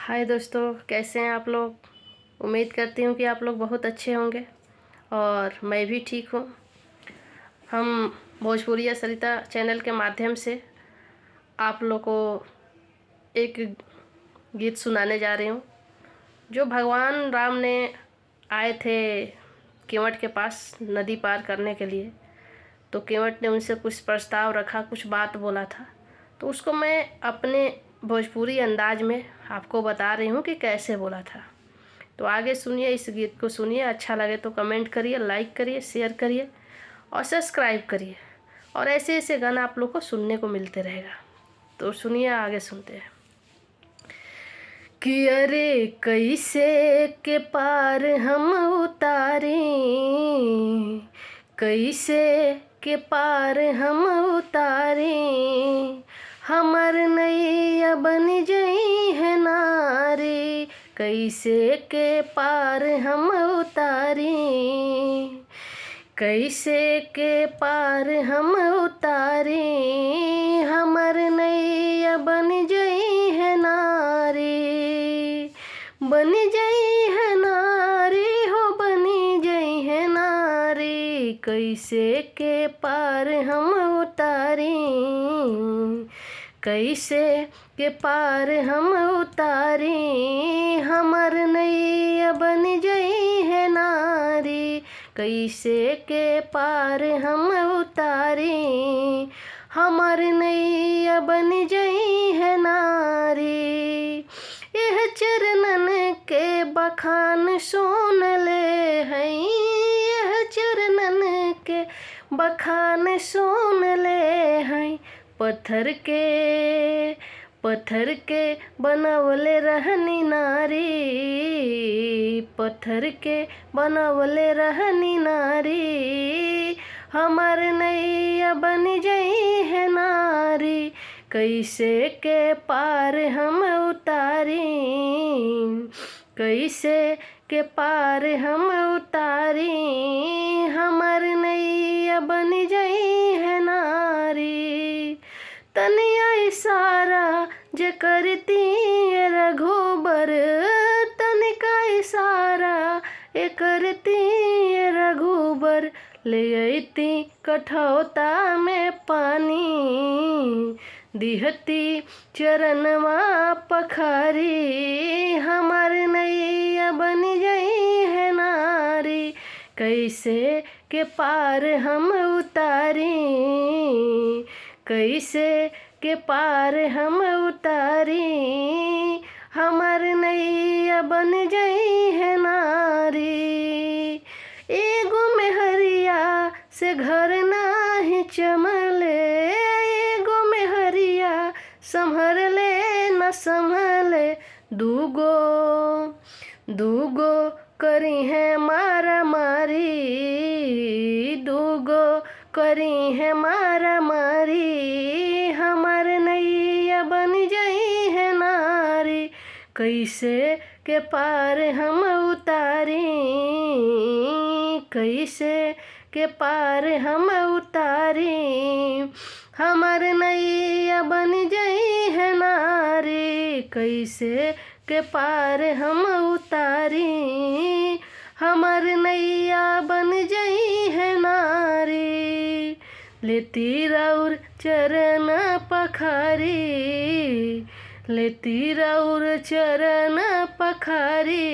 हाय दोस्तों, कैसे हैं आप लोग। उम्मीद करती हूँ कि आप लोग बहुत अच्छे होंगे और मैं भी ठीक हूँ। हम भोजपुरिया सरिता चैनल के माध्यम से आप लोग को एक गीत सुनाने जा रही हूँ जो भगवान राम ने आए थे केवट के पास नदी पार करने के लिए। तो केवट ने उनसे कुछ प्रस्ताव रखा, कुछ बात बोला था, तो उसको मैं अपने भोजपुरी अंदाज में आपको बता रही हूँ कि कैसे बोला था। तो आगे सुनिए, इस गीत को सुनिए। अच्छा लगे तो कमेंट करिए, लाइक करिए, शेयर करिए और सब्सक्राइब करिए। और ऐसे ऐसे गाना आप लोग को सुनने को मिलते रहेगा। तो सुनिए, आगे सुनते हैं। कि अरे कैसे के पार हम उतारे, कैसे के पार हम उतारे, हमर नैया बन जई है नारे, कैसे के पार हम उतारे, कैसे के पार हम उतारे, हमर नैया बन जई है नारे, बन जई है नारी हो, बनी जई है नारी, कैसे के पार हम उतारे, कैसे के पार हम उतारे, हमर नैया बन जई है नारी, कैसे के पार हम उतारे, हमर नैया बन जई है नारी। यह चरणन के बखान सुन ले हैं, यह चरणन के बखान सुन ले हैं, पत्थर के बनवले रहनी नारी, पत्थर के बनवले रहनी नारी, हमर नैया बन जई है नारी, कैसे के पार हम उतारी, कैसे के पार हम उतारी, हमर नैया बन जई है नारी। तनिया इशारा जे करती रघुबर, तनिका इशारा ए करती रघुबर, ले अइती कठौता में पानी, दिहती चरणवा पखारी, हमर नैया बन जई है नारी, कैसे के पार हम उतारी, कैसे के पार हम उतारी, हमर नैया बन जई है नारी। एगो मेहरिया से घर नाही चमले, एगो मेहरिया संभर ले न संभले, दूगो करी है मारा मारी, दूगो करी है मारा मारी, हमर नैया बन जई है नारी, कैसे के पार हम उतारी, कैसे के पार हम उतारी, हमर नैया बन जई है नारी, कैसे के पार हम उतारी, हमर नैया बन जई है नारी। लेती राउर चरण पखारी, लेती राउर चरण पखारी,